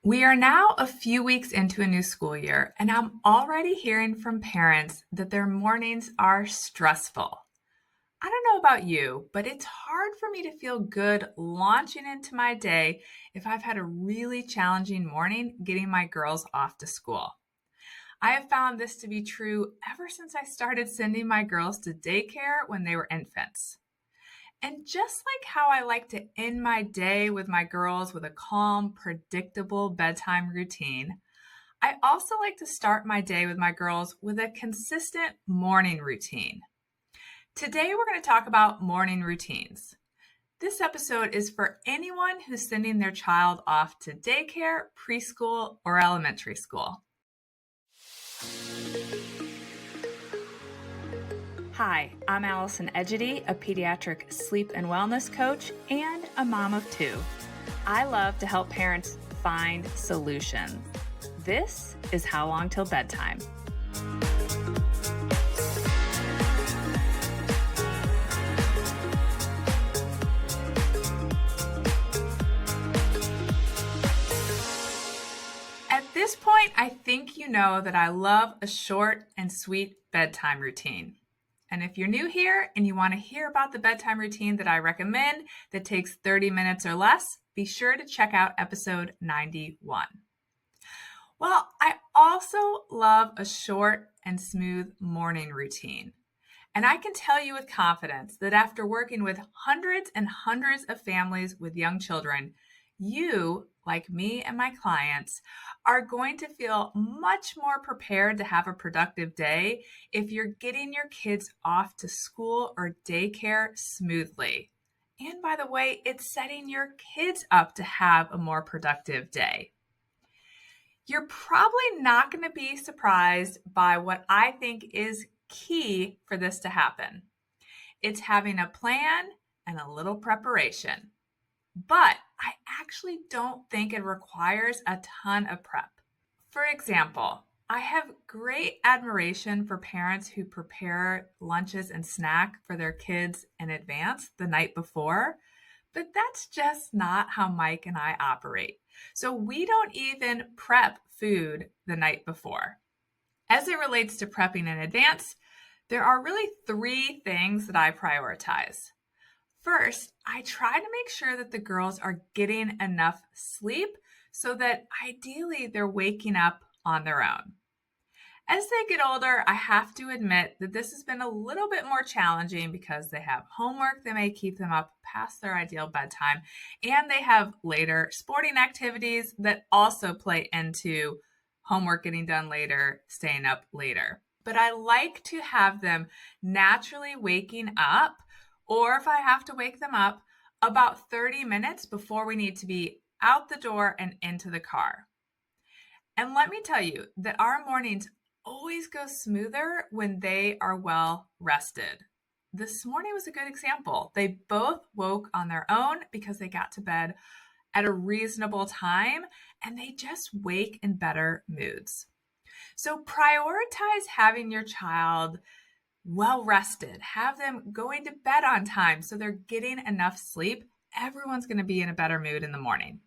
We are now a few weeks into a new school year, and I'm already hearing from parents that their mornings are stressful. I don't know about you, but it's hard for me to feel good launching into my day if I've had a really challenging morning getting my girls off to school. I have found this to be true ever since I started sending my girls to daycare when they were infants. And just like how I like to end my day with my girls with a calm, predictable bedtime routine, I also like to start my day with my girls with a consistent morning routine. Today, we're going to talk about morning routines. This episode is for anyone who's sending their child off to daycare, preschool, or elementary school. Hi, I'm Allison Egidi, a pediatric sleep and wellness coach and a mom of two. I love to help parents find solutions. This is How Long Till Bedtime. At this point, I think you know that I love a short and sweet bedtime routine. And if you're new here and you want to hear about the bedtime routine that I recommend that takes 30 minutes or less, be sure to check out episode 91. Well, I also love a short and smooth morning routine. And I can tell you with confidence that after working with hundreds and hundreds of families with young children, you, like me and my clients, are going to feel much more prepared to have a productive day if you're getting your kids off to school or daycare smoothly. And by the way, it's setting your kids up to have a more productive day. You're probably not going to be surprised by what I think is key for this to happen. It's having a plan and a little preparation. But I actually don't think it requires a ton of prep. For example, I have great admiration for parents who prepare lunches and snack for their kids in advance the night before, but that's just not how Mike and I operate. So we don't even prep food the night before. As it relates to prepping in advance, there are really three things that I prioritize. First, I try to make sure that the girls are getting enough sleep so that ideally they're waking up on their own. As they get older, I have to admit that this has been a little bit more challenging because they have homework that may keep them up past their ideal bedtime, and they have later sporting activities that also play into homework getting done later, staying up later. But I like to have them naturally waking up, or if I have to wake them up, about 30 minutes before we need to be out the door and into the car. And let me tell you that our mornings always go smoother when they are well rested. This morning was a good example. They both woke on their own because they got to bed at a reasonable time, and they just wake in better moods. So prioritize having your child well rested. Have them going to bed on time so they're getting enough sleep. Everyone's going to be in a better mood in the morning.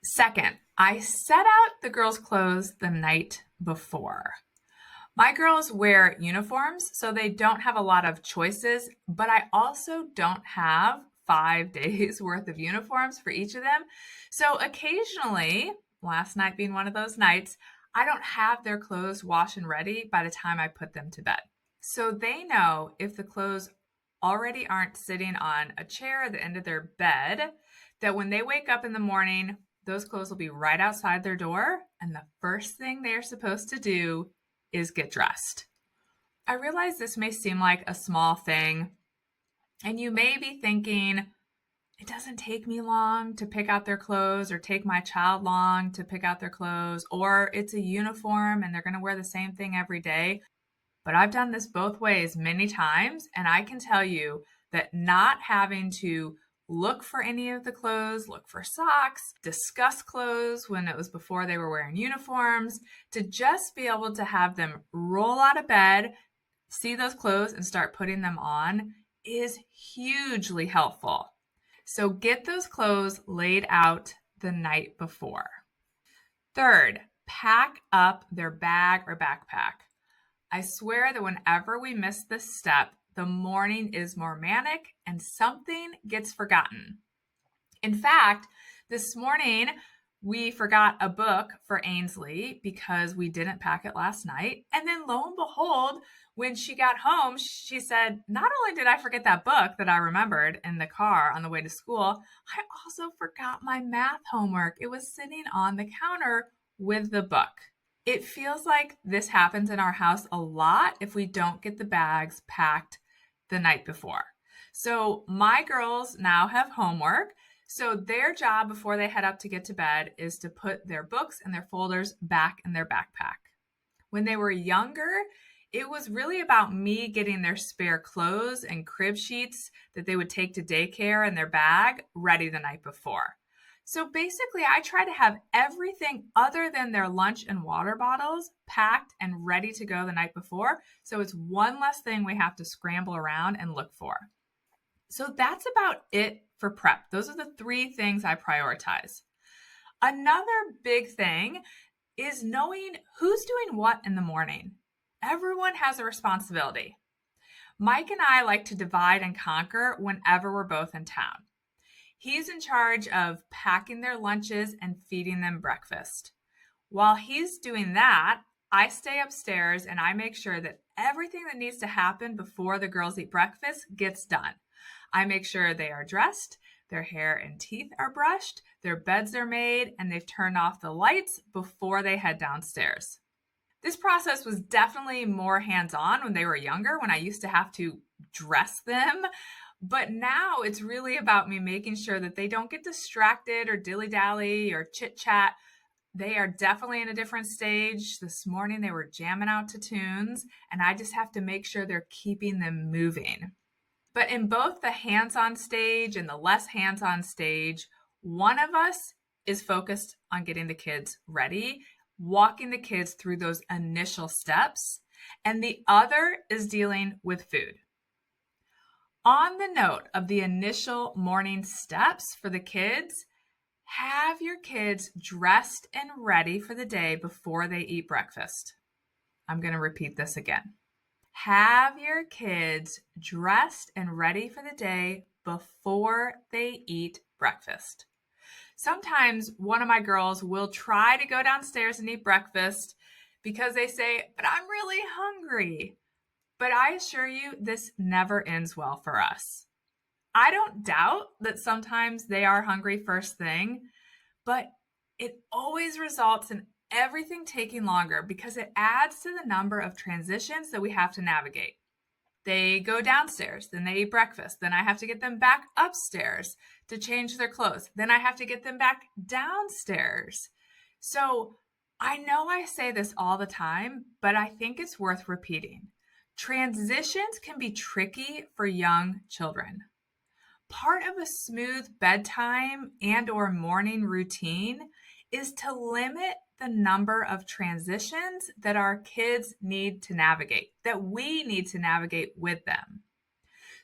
Second, I set out the girls' clothes the night before. My girls wear uniforms, so they don't have a lot of choices, but I also don't have 5 days worth of uniforms for each of them. So occasionally, last night being one of those nights, I don't have their clothes washed and ready by the time I put them to bed. So they know if the clothes already aren't sitting on a chair at the end of their bed, that when they wake up in the morning, those clothes will be right outside their door, and the first thing they are supposed to do is get dressed. I realize this may seem like a small thing, and you may be thinking, it doesn't take me long to pick out their clothes or take my child long to pick out their clothes, or it's a uniform and they're going to wear the same thing every day. But I've done this both ways many times, and I can tell you that not having to look for any of the clothes, look for socks, discuss clothes when it was before they were wearing uniforms, to just be able to have them roll out of bed, see those clothes, and start putting them on is hugely helpful. So get those clothes laid out the night before. Third, pack up their bag or backpack. I swear that whenever we miss this step, the morning is more manic and something gets forgotten. In fact, this morning we forgot a book for Ainsley because we didn't pack it last night. And then lo and behold, when she got home, she said, not only did I forget that book that I remembered in the car on the way to school, I also forgot my math homework. It was sitting on the counter with the book. It feels like this happens in our house a lot if we don't get the bags packed the night before. So my girls now have homework. So their job before they head up to get to bed is to put their books and their folders back in their backpack. When they were younger, it was really about me getting their spare clothes and crib sheets that they would take to daycare in their bag ready the night before. So basically, I try to have everything other than their lunch and water bottles packed and ready to go the night before. So it's one less thing we have to scramble around and look for. So that's about it for prep. Those are the 3 things I prioritize. Another big thing is knowing who's doing what in the morning. Everyone has a responsibility. Mike and I like to divide and conquer whenever we're both in town. He's in charge of packing their lunches and feeding them breakfast. While he's doing that, I stay upstairs and I make sure that everything that needs to happen before the girls eat breakfast gets done. I make sure they are dressed, their hair and teeth are brushed, their beds are made, and they've turned off the lights before they head downstairs. This process was definitely more hands-on when they were younger, when I used to have to dress them. But now it's really about me making sure that they don't get distracted or dilly-dally or chit-chat. They are definitely in a different stage. This morning they were jamming out to tunes, and I just have to make sure they're keeping them moving. But in both the hands-on stage and the less hands-on stage, one of us is focused on getting the kids ready, walking the kids through those initial steps, and the other is dealing with food. On the note of the initial morning steps for the kids, have your kids dressed and ready for the day before they eat breakfast. I'm going to repeat this again. Have your kids dressed and ready for the day before they eat breakfast. Sometimes one of my girls will try to go downstairs and eat breakfast because they say, but I'm really hungry. But I assure you, this never ends well for us. I don't doubt that sometimes they are hungry first thing, but it always results in everything taking longer because it adds to the number of transitions that we have to navigate. They go downstairs, then they eat breakfast, then I have to get them back upstairs to change their clothes, then I have to get them back downstairs. So I know I say this all the time, but I think it's worth repeating. Transitions can be tricky for young children. Part of a smooth bedtime and or morning routine is to limit the number of transitions that our kids need to navigate, that we need to navigate with them.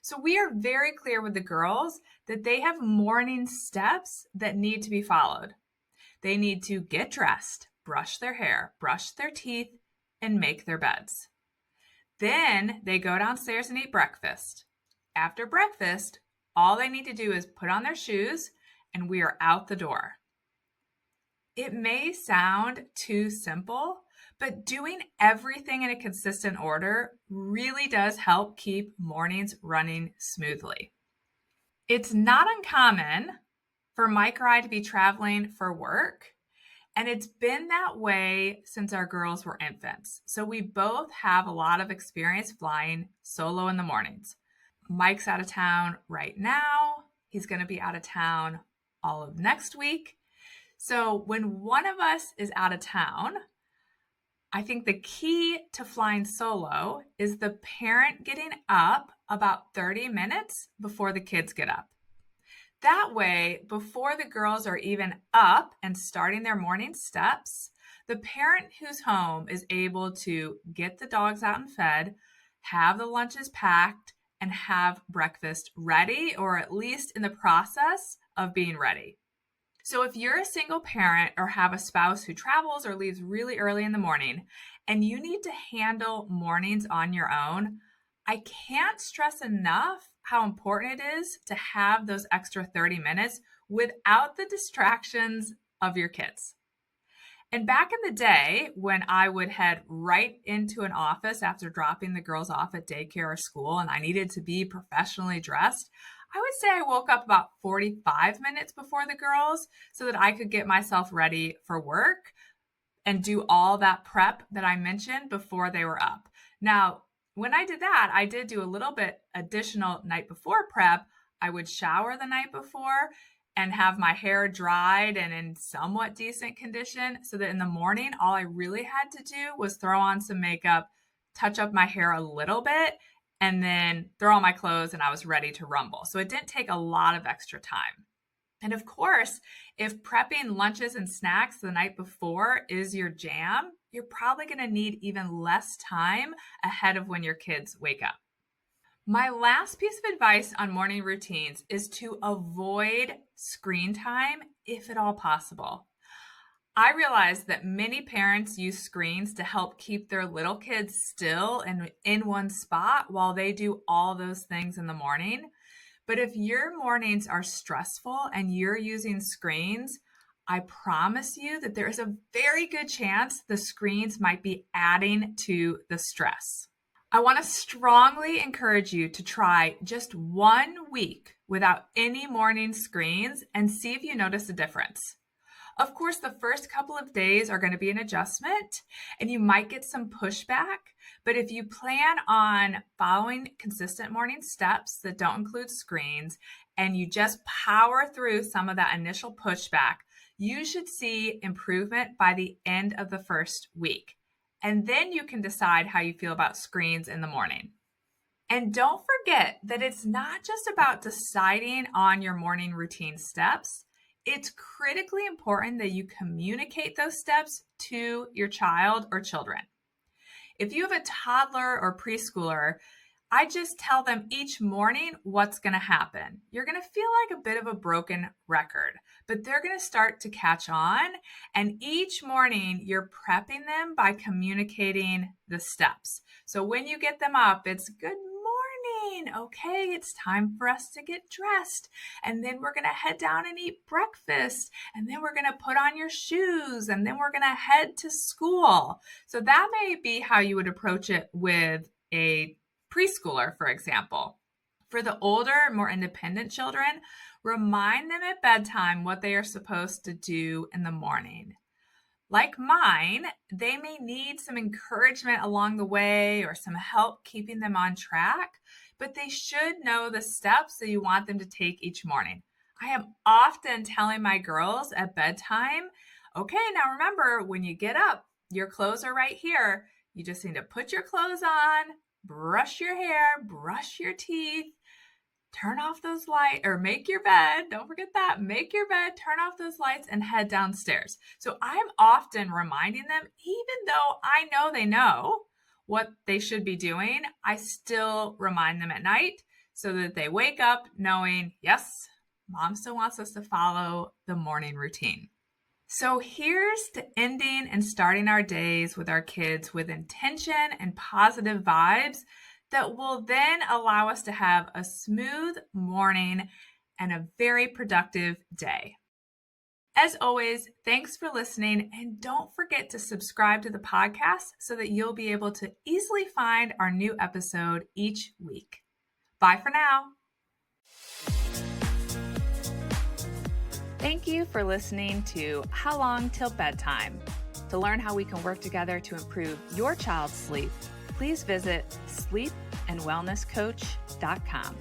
So we are very clear with the girls that they have morning steps that need to be followed. They need to get dressed, brush their hair, brush their teeth, and make their beds. Then they go downstairs and eat breakfast. After breakfast, all they need to do is put on their shoes and we are out the door. It may sound too simple, but doing everything in a consistent order really does help keep mornings running smoothly. It's not uncommon for Mike or I to be traveling for work, and it's been that way since our girls were infants. So we both have a lot of experience flying solo in the mornings. Mike's out of town right now. He's going to be out of town all of next week. So when one of us is out of town, I think the key to flying solo is the parent getting up about 30 minutes before the kids get up. That way, before the girls are even up and starting their morning steps, the parent who's home is able to get the dogs out and fed, have the lunches packed, and have breakfast ready, or at least in the process of being ready. So if you're a single parent or have a spouse who travels or leaves really early in the morning and you need to handle mornings on your own, I can't stress enough how important it is to have those extra 30 minutes without the distractions of your kids. And back in the day, when I would head right into an office after dropping the girls off at daycare or school and I needed to be professionally dressed, I would say I woke up about 45 minutes before the girls so that I could get myself ready for work and do all that prep that I mentioned before they were up. Now, when I did that, I did do a little bit additional night before prep. I would shower the night before and have my hair dried and in somewhat decent condition so that in the morning, all I really had to do was throw on some makeup, touch up my hair a little bit, and then throw on my clothes and I was ready to rumble. So it didn't take a lot of extra time. And of course, if prepping lunches and snacks the night before is your jam, you're probably going to need even less time ahead of when your kids wake up. My last piece of advice on morning routines is to avoid screen time if at all possible. I realize that many parents use screens to help keep their little kids still and in one spot while they do all those things in the morning. But if your mornings are stressful and you're using screens, I promise you that there is a very good chance the screens might be adding to the stress. I want to strongly encourage you to try just 1 week without any morning screens and see if you notice a difference. Of course, the first couple of days are going to be an adjustment and you might get some pushback, but if you plan on following consistent morning steps that don't include screens and you just power through some of that initial pushback, you should see improvement by the end of the first week. And then you can decide how you feel about screens in the morning. And don't forget that it's not just about deciding on your morning routine steps. It's critically important that you communicate those steps to your child or children. If you have a toddler or preschooler, I just tell them each morning what's going to happen. You're going to feel like a bit of a broken record, but they're going to start to catch on. And each morning you're prepping them by communicating the steps. So when you get them up, it's good morning. Okay, it's time for us to get dressed. And then we're going to head down and eat breakfast. And then we're going to put on your shoes. And then we're going to head to school. So that may be how you would approach it with a preschooler, for example. For the older, more independent children, remind them at bedtime what they are supposed to do in the morning. Like mine, they may need some encouragement along the way or some help keeping them on track, but they should know the steps that you want them to take each morning. I am often telling my girls at bedtime, okay, now remember, when you get up, your clothes are right here. You just need to put your clothes on, brush your hair, brush your teeth, turn off those lights, or make your bed. Don't forget that. Make your bed, turn off those lights, and head downstairs. So I'm often reminding them, even though I know they know what they should be doing, I still remind them at night so that they wake up knowing, yes, mom still wants us to follow the morning routine. So here's to ending and starting our days with our kids with intention and positive vibes that will then allow us to have a smooth morning and a very productive day. As always, thanks for listening, and don't forget to subscribe to the podcast so that you'll be able to easily find our new episode each week. Bye for now. Thank you for listening to How Long Till Bedtime. To learn how we can work together to improve your child's sleep, please visit sleepandwellnesscoach.com.